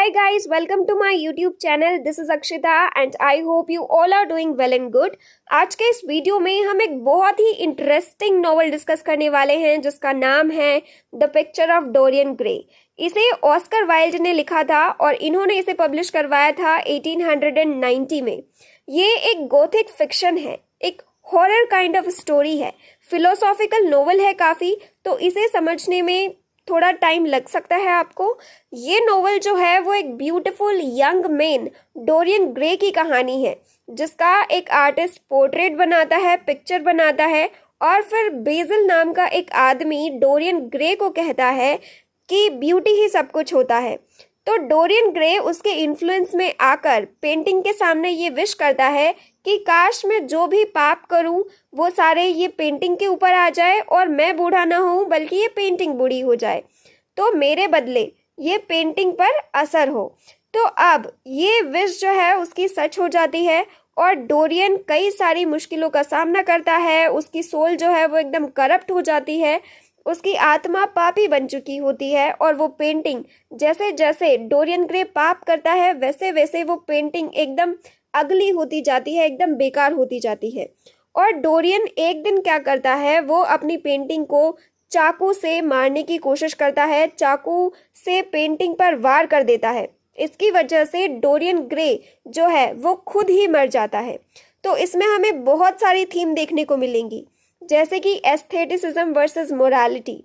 Hi guys, welcome to my YouTube channel. This is Akshita and I hope you all are doing well and good. आज के इस video में हम एक बहुत ही इंटरेस्टिंग नॉवेल डिस्कस करने वाले हैं जिसका नाम है the picture of Dorian Gray. इसे ऑस्कर वाइल्ड ने लिखा था और इन्होंने इसे पब्लिश करवाया था 1890 में। ये एक गोथिक फिक्शन है, एक हॉरर काइंड ऑफ स्टोरी है, फिलोसॉफिकल नॉवेल है काफ़ी, तो इसे समझने में थोड़ा टाइम लग सकता है आपको। ये नॉवेल जो है वो एक beautiful young man Dorian Gray की कहानी है जिसका एक आर्टिस्ट पोर्ट्रेट बनाता है, पिक्चर बनाता है और फिर बेजिल नाम का एक आदमी डोरियन ग्रे को कहता है कि ब्यूटी ही सब कुछ होता है। तो डोरियन ग्रे उसके इन्फ्लुएंस में आकर पेंटिंग के सामने ये विश करता है कि काश मैं जो भी पाप करूं वो सारे ये पेंटिंग के ऊपर आ जाए और मैं बूढ़ा ना हूं बल्कि ये पेंटिंग बूढ़ी हो जाए, तो मेरे बदले ये पेंटिंग पर असर हो। तो अब ये विश जो है उसकी सच हो जाती है और डोरियन कई सारी मुश्किलों का सामना करता है। उसकी सोल जो है वो एकदम करप्ट हो जाती है, उसकी आत्मा पापी बन चुकी होती है और वो पेंटिंग जैसे जैसे डोरियन ग्रे पाप करता है वैसे वैसे वो पेंटिंग एकदम अगली होती जाती है, एकदम बेकार होती जाती है। और डोरियन एक दिन क्या करता है, वो अपनी पेंटिंग को चाकू से मारने की कोशिश करता है, चाकू से पेंटिंग पर वार कर देता है। इसकी वजह से डोरियन ग्रे जो है वो खुद ही मर जाता है। तो इसमें हमें बहुत सारी थीम देखने को मिलेंगी जैसे कि aestheticism versus morality,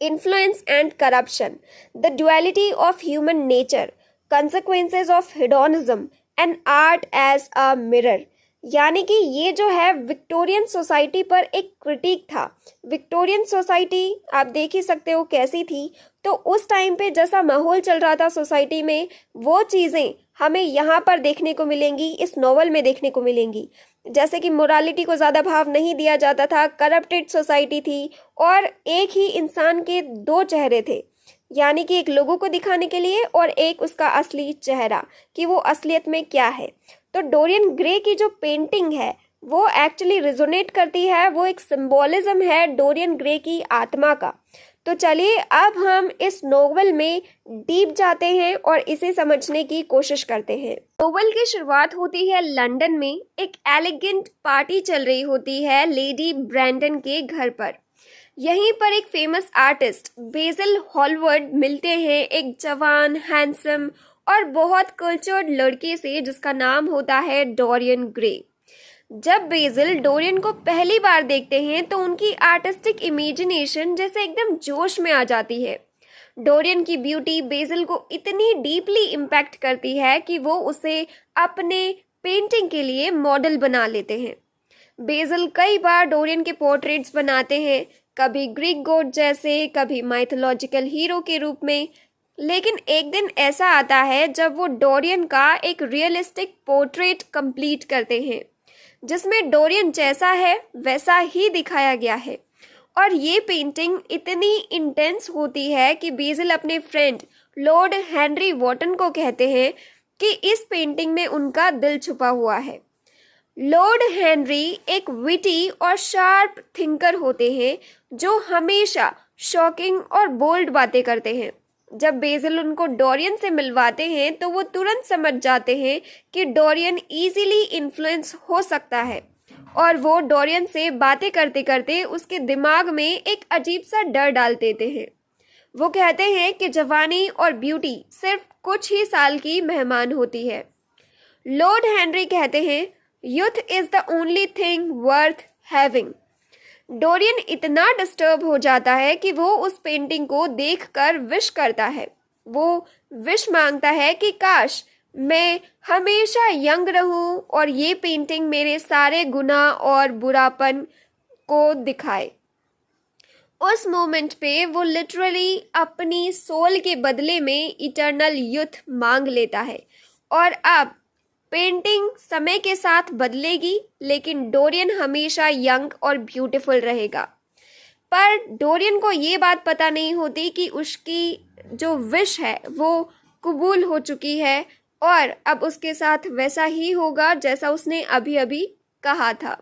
influence and corruption, the duality of human nature, consequences of hedonism and art as a mirror. यानी कि ये जो है विक्टोरियन सोसाइटी पर एक क्रिटिक था। विक्टोरियन सोसाइटी आप देख ही सकते हो कैसी थी, तो उस टाइम पे जैसा माहौल चल रहा था सोसाइटी में वो चीज़ें हमें यहाँ पर देखने को मिलेंगी, इस नॉवल में देखने को मिलेंगी। जैसे कि मोरालिटी को ज़्यादा भाव नहीं दिया जाता था, करप्टेड सोसाइटी थी और एक ही इंसान के दो चेहरे थे, यानी कि एक लोगों को दिखाने के लिए और एक उसका असली चेहरा कि वो असलियत में क्या है। तो डोरियन ग्रे की जो पेंटिंग है वो एक्चुअली रिजोनेट करती है, वो एक सिंबॉलिज्म है डोरियन ग्रे की आत्मा का। तो चलिए अब हम इस नोवेल में डीप जाते हैं और इसे समझने की कोशिश करते हैं। नोवेल की शुरुआत होती है लंदन में, एक एलिगेंट पार्टी चल रही होती है लेडी ब्रैंडन के घर पर। यहीं पर एक फेमस आर्टिस्ट बेजिल हॉलवर्ड मिलते हैं एक जवान, हैंडसम और बहुत कल्चर्ड लड़के से जिसका नाम होता है डोरियन ग्रे। जब बेजिल डोरियन को पहली बार देखते हैं तो उनकी आर्टिस्टिक इमेजिनेशन जैसे एकदम जोश में आ जाती है। डोरियन की ब्यूटी बेजिल को इतनी डीपली इम्पैक्ट करती है कि वो उसे अपने पेंटिंग के लिए मॉडल बना लेते हैं। बेजिल कई बार डोरियन के पोर्ट्रेट्स बनाते हैं, कभी ग्रीक गॉड जैसे, कभी माइथोलॉजिकल हीरो के रूप में। लेकिन एक दिन ऐसा आता है जब वो डोरियन का एक रियलिस्टिक पोर्ट्रेट कंप्लीट करते हैं जिसमें डोरियन जैसा है वैसा ही दिखाया गया है। और ये पेंटिंग इतनी इंटेंस होती है कि बेजिल अपने फ्रेंड लॉर्ड हेनरी वॉटन को कहते हैं कि इस पेंटिंग में उनका दिल छुपा हुआ है। लॉर्ड हेनरी एक विटी और शार्प थिंकर होते हैं जो हमेशा शॉकिंग और बोल्ड बातें करते हैं। जब बेजिल उनको डोरियन से मिलवाते हैं तो वो तुरंत समझ जाते हैं कि डोरियन इजीली इन्फ्लुएंस हो सकता है और वो डोरियन से बातें करते करते उसके दिमाग में एक अजीब सा डर डाल देते हैं। वो कहते हैं कि जवानी और ब्यूटी सिर्फ कुछ ही साल की मेहमान होती है। लॉर्ड हेनरी कहते हैं youth is the only thing worth having. Dorian इतना डिस्टर्ब हो जाता है कि वो उस पेंटिंग को देखकर विश करता है। वो विश मांगता है कि काश मैं हमेशा यंग रहूं और ये पेंटिंग मेरे सारे गुनाह और बुरापन को दिखाए। उस मोमेंट पे वो लिटरली अपनी सोल के बदले में इटर्नल यूथ मांग लेता है। और अब पेंटिंग समय के साथ बदलेगी लेकिन डोरियन हमेशा यंग और ब्यूटीफुल रहेगा। पर डोरियन को ये बात पता नहीं होती कि उसकी जो विश है वो कबूल हो चुकी है और अब उसके साथ वैसा ही होगा जैसा उसने अभी अभी कहा था।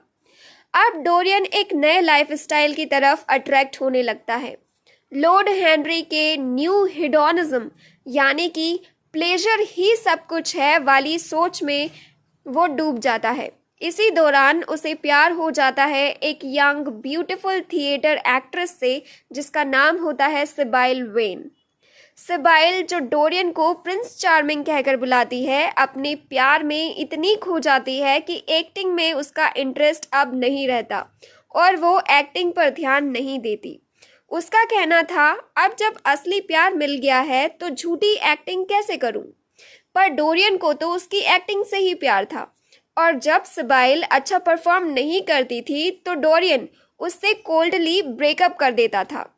अब डोरियन एक नए लाइफस्टाइल की तरफ अट्रैक्ट होने लगता है। लॉर्ड हेनरी के न्यू हेडोनिज्म यानी कि प्लेजर ही सब कुछ है वाली सोच में वो डूब जाता है। इसी दौरान उसे प्यार हो जाता है एक यंग ब्यूटीफुल थिएटर एक्ट्रेस से जिसका नाम होता है सिबाइल वेन। सिबाइल, जो डोरियन को प्रिंस चार्मिंग कहकर बुलाती है, अपने प्यार में इतनी खो जाती है कि एक्टिंग में उसका इंटरेस्ट अब नहीं रहता और वो एक्टिंग पर ध्यान नहीं देती। उसका कहना था, अब जब असली प्यार मिल गया है तो झूठी एक्टिंग कैसे करूं? पर डोरियन को तो उसकी एक्टिंग से ही प्यार था और जब सिबाइल अच्छा परफॉर्म नहीं करती थी तो डोरियन उससे कोल्डली ब्रेकअप कर देता था।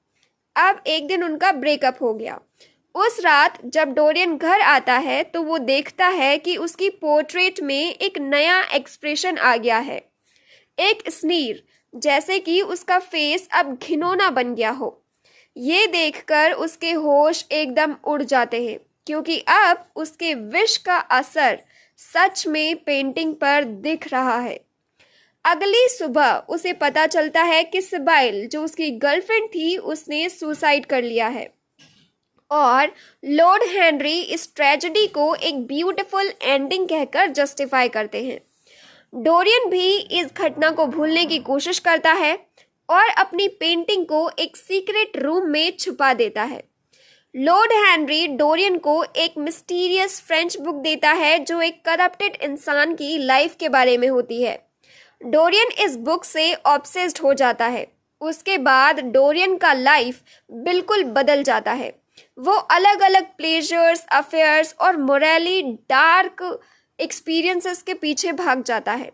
अब एक दिन उनका ब्रेकअप हो गया। उस रात जब डोरियन घर आता है तो वो देखता है कि उसकी पोर्ट्रेट में एक नया एक्सप्रेशन आ गया है, एक स्नीर, जैसे कि उसका फेस अब घिनौना बन गया हो। ये देखकर उसके होश एकदम उड़ जाते हैं क्योंकि अब उसके विश का असर सच में पेंटिंग पर दिख रहा है। अगली सुबह उसे पता चलता है कि सिबाइल, जो उसकी गर्लफ्रेंड थी, उसने सुसाइड कर लिया है और लॉर्ड हेनरी इस ट्रेजेडी को एक ब्यूटीफुल एंडिंग कहकर जस्टिफाई करते हैं। डोरियन भी इस घटना को भूलने की कोशिश करता है और अपनी पेंटिंग को एक सीक्रेट रूम में छुपा देता है। लॉर्ड हेनरी डोरियन को एक मिस्टीरियस फ्रेंच बुक देता है जो एक करप्टेड इंसान की लाइफ के बारे में होती है। डोरियन इस बुक से ऑब्सेस्ड हो जाता है। उसके बाद डोरियन का लाइफ बिल्कुल बदल जाता है। वो अलग अलग प्लेजर्स, अफेयर्स और मोरली डार्क एक्सपीरियंसेस के पीछे भाग जाता है।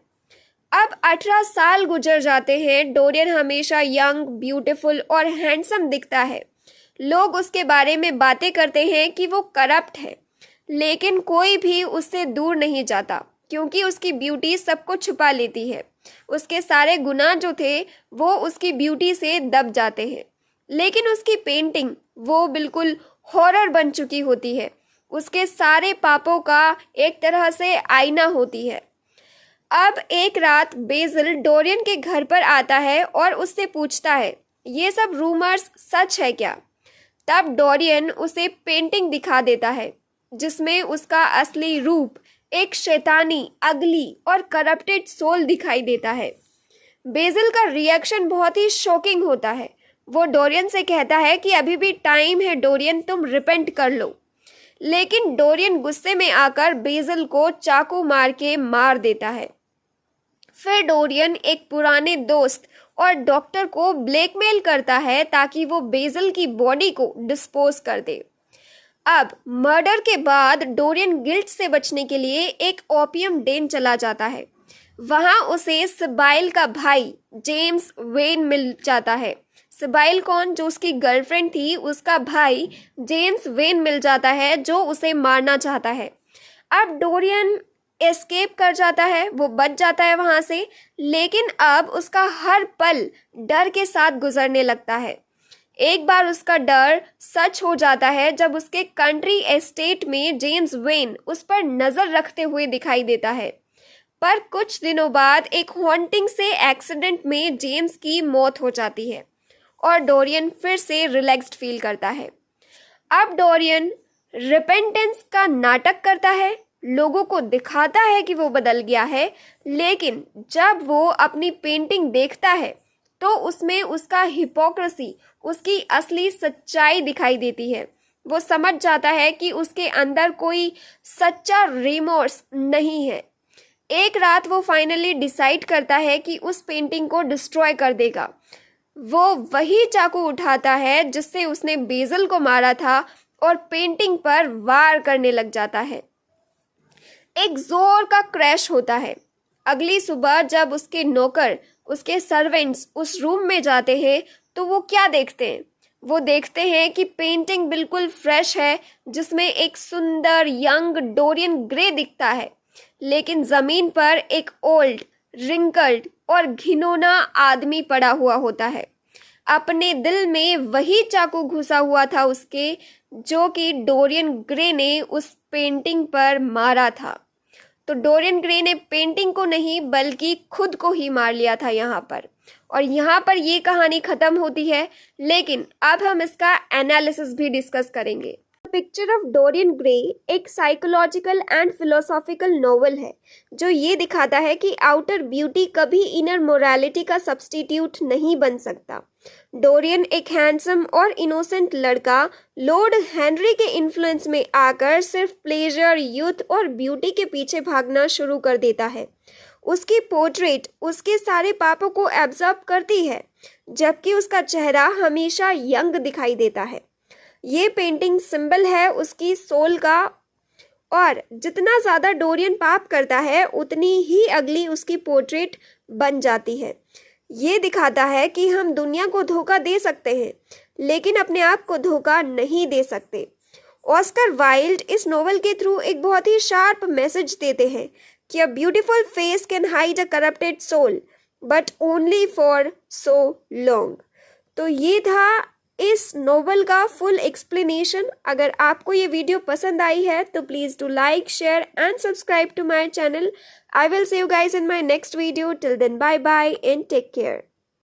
अब 18 साल गुजर जाते हैं। डोरियन हमेशा यंग, ब्यूटीफुल और हैंडसम दिखता है। लोग उसके बारे में बातें करते हैं कि वो करप्ट है, लेकिन कोई भी उससे दूर नहीं जाता क्योंकि उसकी ब्यूटी सबको छुपा लेती है। उसके सारे गुनाह जो थे वो उसकी ब्यूटी से दब जाते हैं, लेकिन उसकी पेंटिंग वो बिल्कुल हॉरर बन चुकी होती है। उसके सारे पापों का एक तरह से आईना होती है। अब एक रात बेज़िल डोरियन के घर पर आता है और उससे पूछता है, ये सब रूमर्स सच है क्या? तब डोरियन उसे पेंटिंग दिखा देता है जिसमें उसका असली रूप एक शैतानी, अगली और करप्टेड सोल दिखाई देता है। बेज़िल का रिएक्शन बहुत ही शॉकिंग होता है। वो डोरियन से कहता है कि अभी भी टाइम है डोरियन, तुम रिपेंट कर लो। लेकिन डोरियन गुस्से में आकर बेज़िल को चाकू मार के मार देता है। फिर डोरियन एक पुराने दोस्त और डॉक्टर को ब्लैकमेल करता है ताकि वो बेज़िल की बॉडी को डिस्पोज कर दे। अब मर्डर के बाद डोरियन गिल्ट से बचने के लिए एक ओपियम डेन चला जाता है। वहां उसे सिबाइल का भाई जेम्स वेन मिल जाता है। सिबाइल कौन? जो उसकी गर्लफ्रेंड थी, उसका भाई जेम्स वेन मिल जाता है जो उसे मारना चाहता है। अब डोरियन एस्केप कर जाता है, वो बच जाता है वहां से, लेकिन अब उसका हर पल डर के साथ गुजरने लगता है। एक बार उसका डर सच हो जाता है जब उसके कंट्री एस्टेट में जेम्स वेन उस पर नजर रखते हुए दिखाई देता है। पर कुछ दिनों बाद एक हॉन्टिंग से एक्सीडेंट में जेम्स की मौत हो जाती है और डोरियन फिर से रिलैक्स्ड फील करता है। अब डोरियन रिपेंटेंस का नाटक करता है, लोगों को दिखाता है कि वो बदल गया है, लेकिन जब वो अपनी पेंटिंग देखता है तो उसमें उसका हिपोक्रेसी, उसकी असली सच्चाई दिखाई देती है। वो समझ जाता है कि उसके अंदर कोई सच्चा रिमोर्स नहीं है। एक रात वो फाइनली डिसाइड करता है कि उस पेंटिंग को डिस्ट्रॉय कर देगा। वो वही चाकू उठाता है जिससे उसने बेज़िल को मारा था और पेंटिंग पर वार करने लग जाता है। एक जोर का क्रैश होता है। अगली सुबह जब उसके नौकर, उसके सर्वेंट्स उस रूम में जाते हैं तो वो क्या देखते हैं? वो देखते हैं कि पेंटिंग बिल्कुल फ्रेश है जिसमें एक सुंदर यंग डोरियन ग्रे दिखता है, लेकिन जमीन पर एक ओल्ड, रिंकल्ड और घिनौना आदमी पड़ा हुआ होता है। अपने दिल में वही चाकू घुसा हुआ था उसके, जो कि डोरियन ग्रे ने उस पेंटिंग पर मारा था। तो डोरियन ग्रे ने पेंटिंग को नहीं बल्कि खुद को ही मार लिया था यहाँ पर। और यहाँ पर ये कहानी खत्म होती है, लेकिन अब हम इसका एनालिसिस भी डिस्कस करेंगे। पिक्चर ऑफ डोरियन ग्रे एक साइकोलॉजिकल एंड फिलोसॉफिकल नॉवल है जो ये दिखाता है कि आउटर ब्यूटी कभी इनर मोरालिटी का सब्स्टिट्यूट नहीं बन सकता। डोरियन एक हैंडसम और इनोसेंट लड़का लॉर्ड हेनरी के इन्फ्लुएंस में आकर सिर्फ प्लेजर, यूथ और ब्यूटी के पीछे भागना शुरू कर देता है। उसकी पोर्ट्रेट उसके सारे पापों को एब्जॉर्ब करती है, जबकि उसका चेहरा हमेशा यंग दिखाई देता है। ये पेंटिंग सिंबल है उसकी सोल का, और जितना ज़्यादा डोरियन पाप करता है उतनी ही अगली उसकी पोर्ट्रेट बन जाती है। ये दिखाता है कि हम दुनिया को धोखा दे सकते हैं लेकिन अपने आप को धोखा नहीं दे सकते। ऑस्कर वाइल्ड इस नोवेल के थ्रू एक बहुत ही शार्प मैसेज देते हैं कि a beautiful face can hide a corrupted soul but only for so long. तो ये था इस नोवेल का फुल एक्सप्लेनेशन। अगर आपको ये वीडियो पसंद आई है तो please do like, share and subscribe to my channel. I will see you guys in my next video. Till then, bye bye and take care.